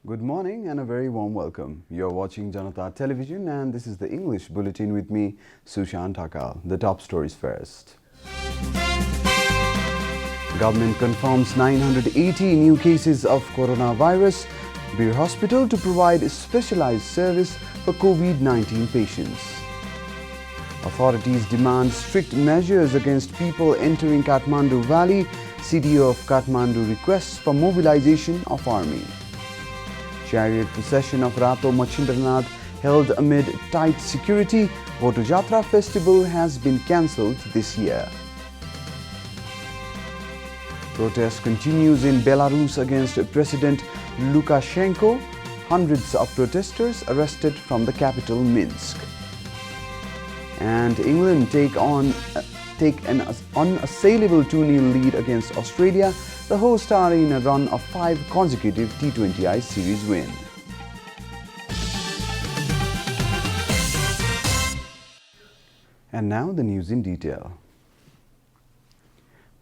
Good morning and a very warm welcome. You're watching Janata Television and this is the English Bulletin with me, Sushant Thakal. The top stories first. Government confirms 980 new cases of coronavirus. Bir Hospital to provide specialized service for COVID-19 patients. Authorities demand strict measures against people entering Kathmandu Valley. CDO of Kathmandu requests for mobilization of army. Chariot procession of Rato Machindranath held amid tight security. Bhadra Jatra festival has been cancelled this year. Protest continues in Belarus against President Lukashenko. Hundreds of protesters arrested from the capital Minsk. And England take an unassailable 2-0 lead against Australia. The hosts are in a run of 5 consecutive T20I series win. And now the news in detail.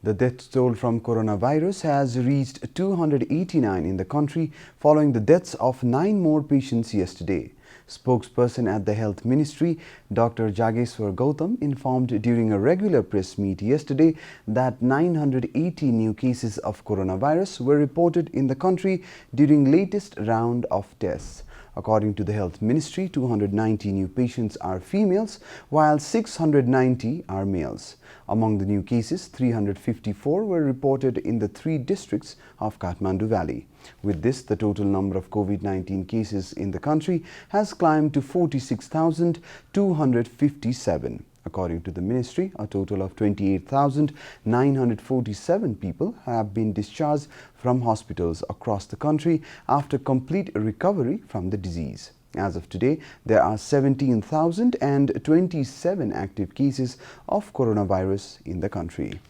The death toll from coronavirus has reached 289 in the country following the deaths of 9 more patients yesterday. Spokesperson at the Health Ministry, Dr. Jageswar Gautam, informed during a regular press meet yesterday that 980 new cases of coronavirus were reported in the country during latest round of tests. According to the Health Ministry, 290 new patients are females, while 690 are males. Among the new cases, 354 were reported in the 3 districts of Kathmandu Valley. With this, the total number of COVID-19 cases in the country has climbed to 46,257. According to the ministry, a total of 28,947 people have been discharged from hospitals across the country after complete recovery from the disease. As of today, there are 17,027 active cases of coronavirus in the country.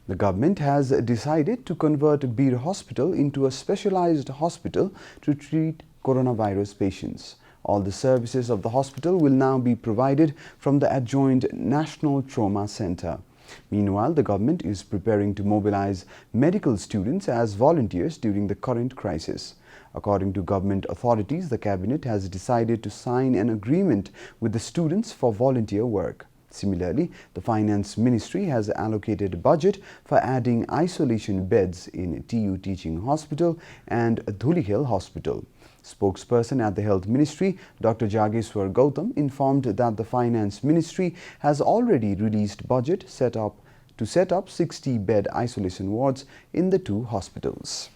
The government has decided to convert Bir Hospital into a specialized hospital to treat coronavirus patients. All the services of the hospital will now be provided from the adjoined National Trauma Center. Meanwhile, the government is preparing to mobilize medical students as volunteers during the current crisis. According to government authorities, the cabinet has decided to sign an agreement with the students for volunteer work. Similarly, the Finance Ministry has allocated a budget for adding isolation beds in TU Teaching Hospital and Dhulikhel Hospital. Spokesperson at the Health Ministry, Dr. Jageswar Gautam, informed that the Finance Ministry has already released budget to set up 60-bed isolation wards in the 2 hospitals.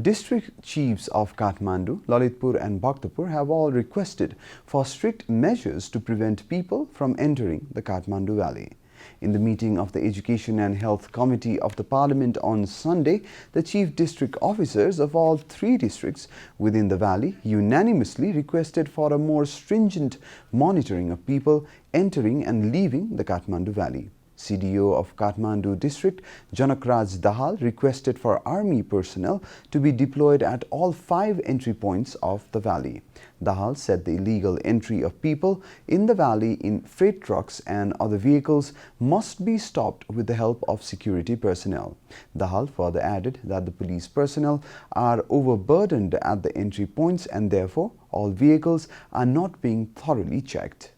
District chiefs of Kathmandu, Lalitpur and Bhaktapur have all requested for strict measures to prevent people from entering the Kathmandu Valley. In the meeting of the Education and Health Committee of the Parliament on Sunday, the chief district officers of all 3 districts within the valley unanimously requested for a more stringent monitoring of people entering and leaving the Kathmandu Valley. CDO of Kathmandu district, Janakraj Dahal, requested for army personnel to be deployed at all 5 entry points of the valley. Dahal said the illegal entry of people in the valley in freight trucks and other vehicles must be stopped with the help of security personnel. Dahal further added that the police personnel are overburdened at the entry points and therefore all vehicles are not being thoroughly checked.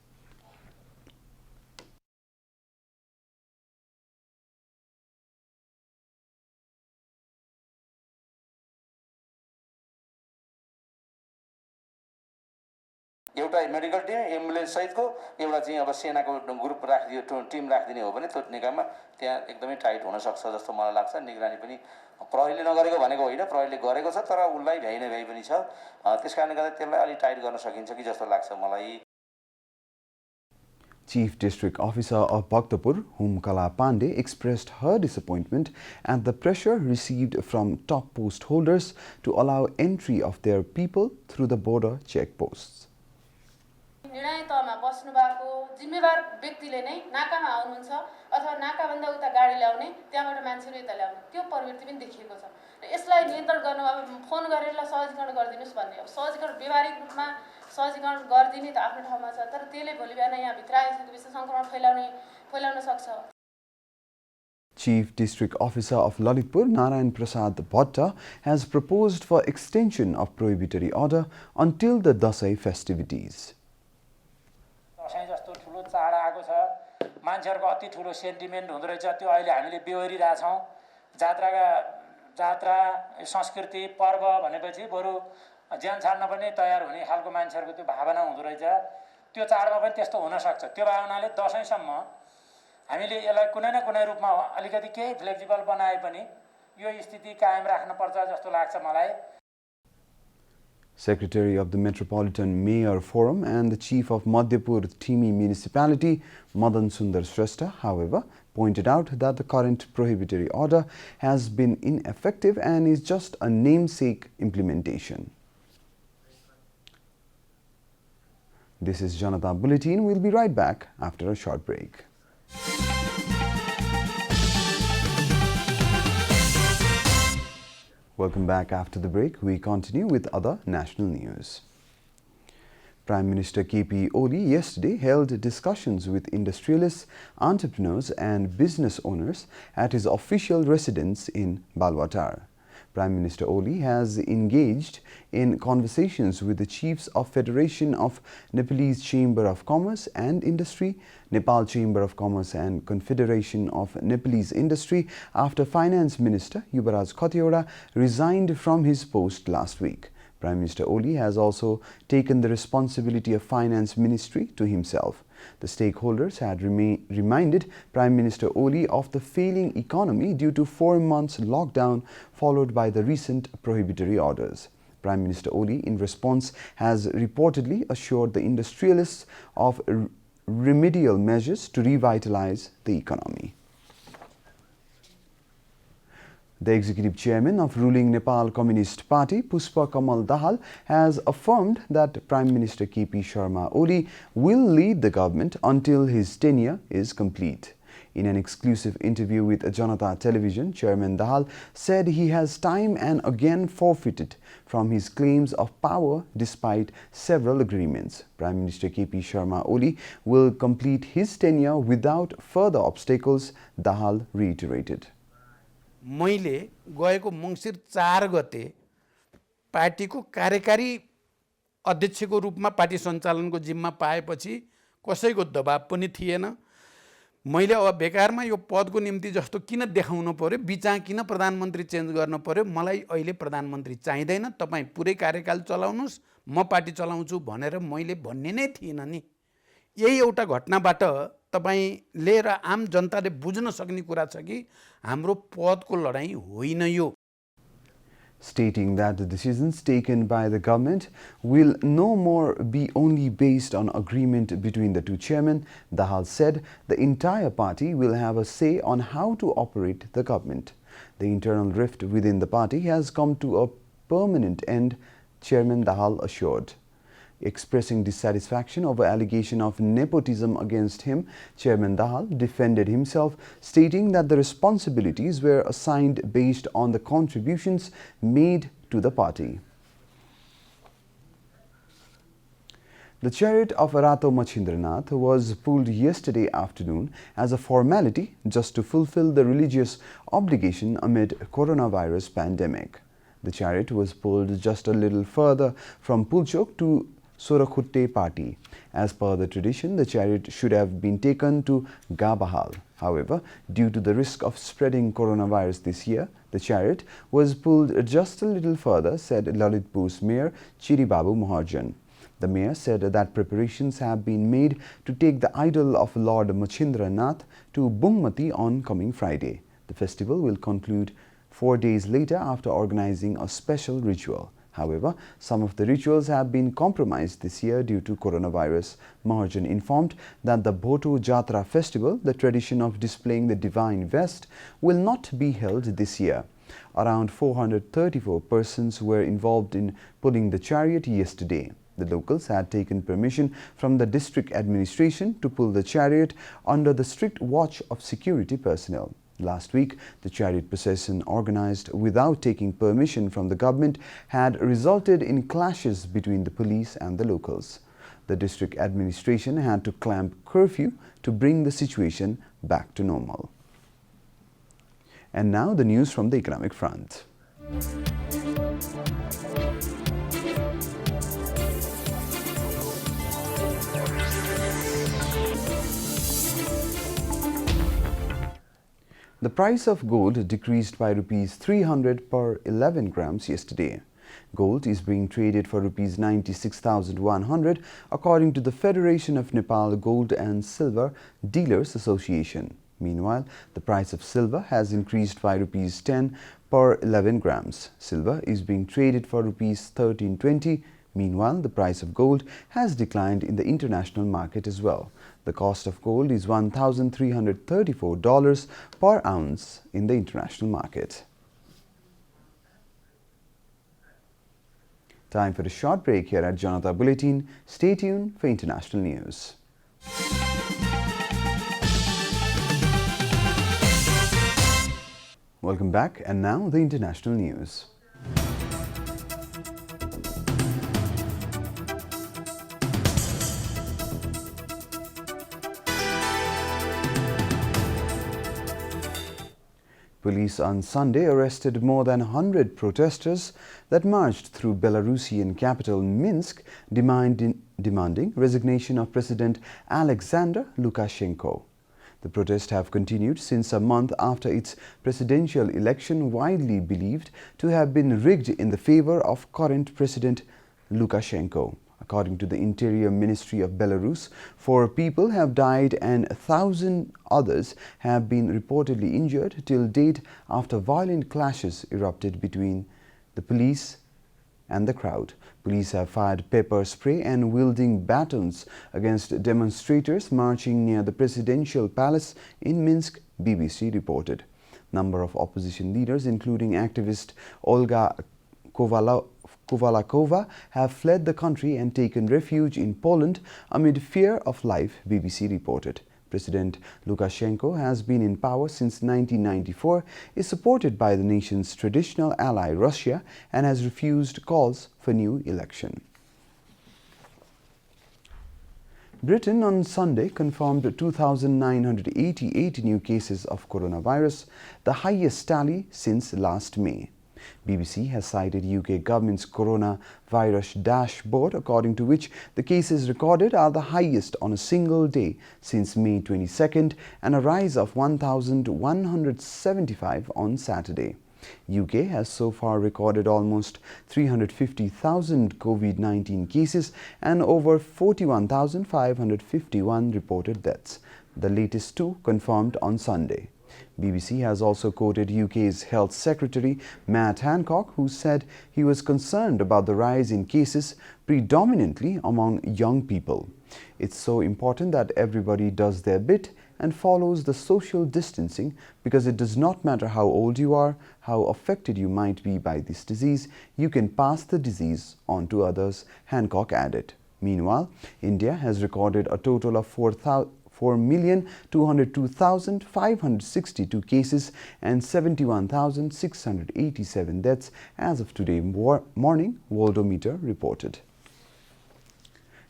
एउटा medical Tim ambulance सहितको एउटा चाहिँ अब सेनाको group राखिदियो Tim राखिदिने हो भने त्यो निकायमा त्यहाँ एकदमै टाइट हुन सक्छ जस्तो मलाई लाग्छ निगरानी पनि प्रहरीले नगरेको भनेको होइन प्रहरीले गरेको छ तर उलाई भ्याइ नभ्याइ पनि छ त्यसकारणले गर्दा त्यसलाई अलि टाइट गर्न सकिन्छ कि जस्तो लाग्छ मलाई Chief District Officer of Bhaktapur, Humkala Pandey, expressed her disappointment at the pressure received from top post holders to allow entry of their people through the border checkposts. निर्णय तहमा बस्नु भएको जिम्मेवार व्यक्तिले नै नाकामा आउनुहुन्छ अथवा नाकाभन्दा उता गाडी ल्याउने त्यहाँबाट मान्छेहरू यता ल्याउने त्यो प्रवृत्ति पनि देखिएको छ र यसलाई नियन्त्रण गर्न अब फोन गरेर सहजीकरण गरिदिनुस् भन्ने हो सहजीकरण व्यवहारिक रूपमा सहजीकरण गरिदिने त आफ्नो ठाउँमा छ तर त्यसले भोलि बिहान यहाँ भित्र आइसकेपछि संक्रमण फैलाउन सक्छ। Chief District Officer of Lalitpur, Narayan Prasad Bhadra, has proposed for extension of prohibitory order until the Dasai festivities. मान्छेहरुको अति ठुलो सेन्टिमेन्ट हुँदो रहेछ त्यो अहिले हामीले बेहोरिरा छौं जात्रा संस्कृति पर्व भनेपछि बरु ज्यान छाड्न पनि तयार हुने खालको मान्छेहरुको त्यो भावना हुँदो रहेछ त्यो चाडमा पनि त्यस्तो हुन सक्छ त्यो भावनाले दशैंसम्म हामीले यसलाई कुनै न कुनै रूपमा अलिकति केही फ्लेक्सिबल बनाए पनि यो स्थिति कायम राख्न पर्छ जस्तो लाग्छ मलाई. Secretary of the Metropolitan Mayor Forum and the Chief of Madhyapur Thimi Municipality, Madan Sundar Shrestha, however, pointed out that the current prohibitory order has been ineffective and is just a namesake implementation. This is Janata Bulletin. We'll be right back after a short break. Welcome back after the break. We continue with other national news. Prime Minister KP Oli yesterday held discussions with industrialists, entrepreneurs and business owners at his official residence in Balwatar. Prime Minister Oli has engaged in conversations with the chiefs of Federation of Nepalese Chamber of Commerce and Industry, Nepal Chamber of Commerce and Confederation of Nepalese Industry after Finance Minister Yubaraj Khatiwada resigned from his post last week. Prime Minister Oli has also taken the responsibility of Finance Ministry to himself. The stakeholders had reminded Prime Minister Oli of the failing economy due to 4 months lockdown followed by the recent prohibitory orders. Prime Minister Oli, in response, has reportedly assured the industrialists of remedial measures to revitalize the economy. The executive chairman of ruling Nepal Communist Party, Puspa Kamal Dahal, has affirmed that Prime Minister KP Sharma Oli will lead the government until his tenure is complete. In an exclusive interview with JanataTelevision, Chairman Dahal said he has time and again forfeited from his claims of power despite several agreements. Prime Minister KP Sharma Oli will complete his tenure without further obstacles, Dahal reiterated. मैले गएको मंसिर 4 गते पार्टीको कार्यकारी अध्यक्षको रूपमा party सञ्चालनको जिम्मा पाएपछि कसैको दबाब पनि थिएन. मैले अब बेकारमा यो पदको निम्ति जस्तो किन देखाउनु पर्यो, बिचा किन प्रधानमन्त्री चेन्ज गर्न पर्यो, मलाई अहिले प्रधानमन्त्री चाहिदैन, तपाई पुरै कार्यकाल चलाउनुस्, म पार्टी चलाउँछु भनेर मैले भन्ने नै थिएन नि. यही एउटा घटनाबाट तपाईले र आम जनताले बुझ्न सक्ने कुरा छ कि हाम्रो पदको लडाई होइन यो. Stating that the decisions taken by the government will no more be only based on agreement between the two chairmen, Dahal said the entire party will have a say on how to operate the government. The internal rift within the party has come to a permanent end, Chairman Dahal assured. Expressing dissatisfaction over allegation of nepotism against him, Chairman Dahal defended himself, stating that the responsibilities were assigned based on the contributions made to the party. The chariot of Rato Machindranath was pulled yesterday afternoon as a formality just to fulfill the religious obligation amid coronavirus pandemic. The chariot was pulled just a little further from Pulchok to Sorakhutte Party. As per the tradition, the chariot should have been taken to Gabahal. However, due to the risk of spreading coronavirus this year, the chariot was pulled just a little further, said Lalitpur's Mayor Chiribabu Maharjan. The mayor said that preparations have been made to take the idol of Lord Machindranath to Bungmati on coming Friday. The festival will conclude 4 days later after organizing a special ritual. However, some of the rituals have been compromised this year due to coronavirus. Maharjan informed that the Bhoto Jatra festival, the tradition of displaying the divine vest, will not be held this year. Around 434 persons were involved in pulling the chariot yesterday. The locals had taken permission from the district administration to pull the chariot under the strict watch of security personnel. Last week, the chariot procession organized without taking permission from the government had resulted in clashes between the police and the locals. The district administration had to clamp curfew to bring the situation back to normal. And now the news from the economic front. The price of gold decreased by rupees 300 per 11 grams yesterday. Gold is being traded for rupees 96,100 according to the Federation of Nepal Gold and Silver Dealers Association. Meanwhile, the price of silver has increased by rupees 10 per 11 grams. Silver is being traded for rupees 1320. Meanwhile, the price of gold has declined in the international market as well. The cost of gold is $1,334 per ounce in the international market. Time for a short break here at Janata Bulletin. Stay tuned for international news. Welcome back, and now the international news. Police on Sunday arrested more than 100 protesters that marched through Belarusian capital Minsk demanding resignation of President Alexander Lukashenko. The protests have continued since a month after its presidential election, widely believed to have been rigged in the favor of current President Lukashenko. According to the Interior Ministry of Belarus, 4 people have died and 1,000 others have been reportedly injured till date after violent clashes erupted between the police and the crowd. Police have fired pepper spray and wielding batons against demonstrators marching near the presidential palace in Minsk, BBC reported. Number of opposition leaders, including activist Olga Kovalakova, have fled the country and taken refuge in Poland amid fear of life, BBC reported. President Lukashenko has been in power since 1994, is supported by the nation's traditional ally Russia, and has refused calls for new election. Britain on Sunday confirmed 2,988 new cases of coronavirus, the highest tally since last May. BBC has cited UK government's coronavirus dashboard, according to which the cases recorded are the highest on a single day since May 22nd and a rise of 1,175 on Saturday. UK has so far recorded almost 350,000 COVID-19 cases and over 41,551 reported deaths, the latest 2 confirmed on Sunday. BBC has also quoted UK's Health Secretary Matt Hancock, who said he was concerned about the rise in cases predominantly among young people. It's so important that everybody does their bit and follows the social distancing, because it does not matter how old you are, how affected you might be by this disease, you can pass the disease on to others, Hancock added. Meanwhile, India has recorded a total of 4,202,562 cases and 71,687 deaths as of today morning, Worldometer reported.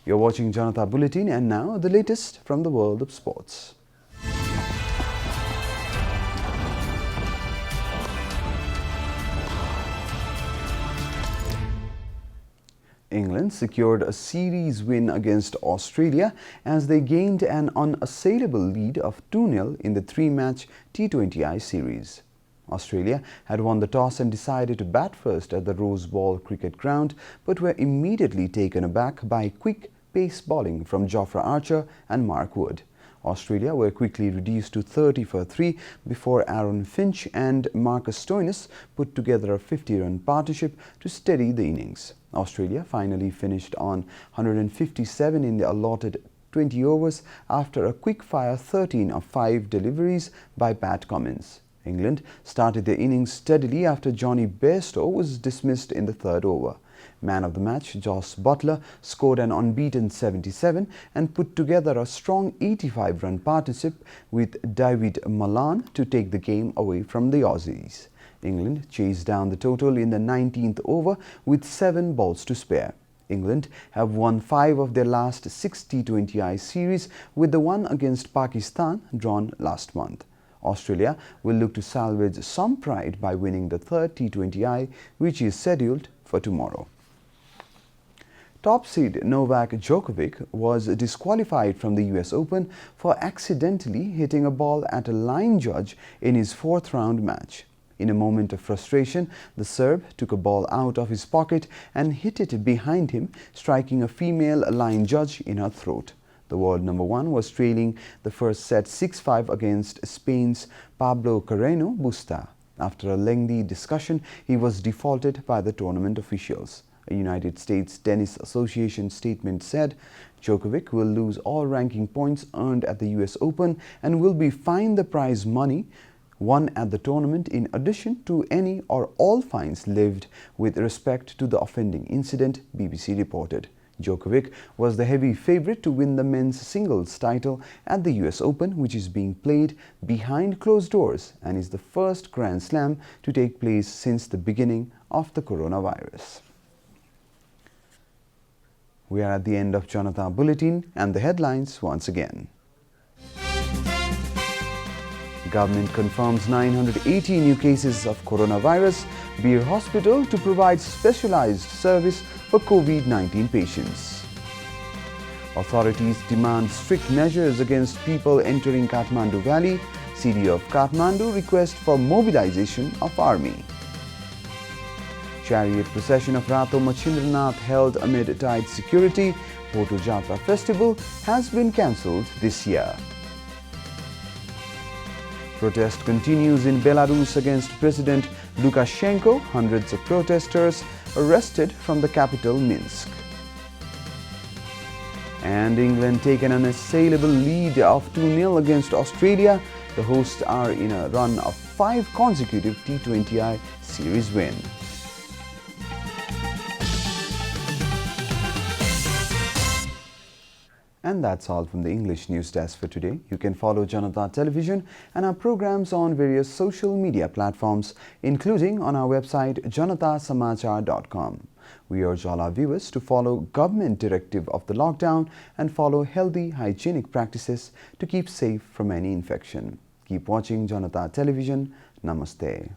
You're watching Janata Bulletin, and now the latest from the world of sports. England secured a series win against Australia as they gained an unassailable lead of 2-0 in the 3-match T20I series. Australia had won the toss and decided to bat first at the Rose Bowl cricket ground, but were immediately taken aback by quick pace bowling from Jofra Archer and Mark Wood. Australia were quickly reduced to 30 for 3 before Aaron Finch and Marcus Stoinis put together a 50-run partnership to steady the innings. Australia finally finished on 157 in the allotted 20 overs after a quick-fire 13 of 5 deliveries by Pat Cummins. England started their innings steadily after Johnny Bairstow was dismissed in the 3rd over. Man of the match, Jos Buttler, scored an unbeaten 77 and put together a strong 85-run partnership with David Malan to take the game away from the Aussies. England chased down the total in the 19th over with 7 balls to spare. England have won 5 of their last 6 T20I series, with the one against Pakistan drawn last month. Australia will look to salvage some pride by winning the third T20I, which is scheduled for tomorrow. Top seed Novak Djokovic was disqualified from the US Open for accidentally hitting a ball at a line judge in his fourth-round match. In a moment of frustration, the Serb took a ball out of his pocket and hit it behind him, striking a female line judge in her throat. The world number one was trailing the first set 6-5 against Spain's Pablo Carreno Busta. After a lengthy discussion, he was defaulted by the tournament officials. A United States Tennis Association statement said Djokovic will lose all ranking points earned at the US Open and will be fined the prize money won at the tournament in addition to any or all fines levied with respect to the offending incident, BBC reported. Djokovic was the heavy favorite to win the men's singles title at the US Open, which is being played behind closed doors and is the first Grand Slam to take place since the beginning of the coronavirus. We are at the end of Janata Bulletin and the headlines once again. Government confirms 980 new cases of coronavirus. Beer Hospital to provide specialized service for COVID-19 patients. Authorities demand strict measures against people entering Kathmandu Valley. CD of Kathmandu request for mobilization of army. Chariot procession of Rato Machindranath held amid tight security. Photo Jatra festival has been cancelled this year. Protest continues in Belarus against President Lukashenko. Hundreds of protesters arrested from the capital Minsk. And England take an unassailable lead of 2-0 against Australia. The hosts are in a run of 5 consecutive T20I series win. And that's all from the English News Desk for today. You can follow Janata Television and our programs on various social media platforms, including on our website janatasamachar.com. We urge all our viewers to follow government directive of the lockdown and follow healthy, hygienic practices to keep safe from any infection. Keep watching Janata Television. Namaste.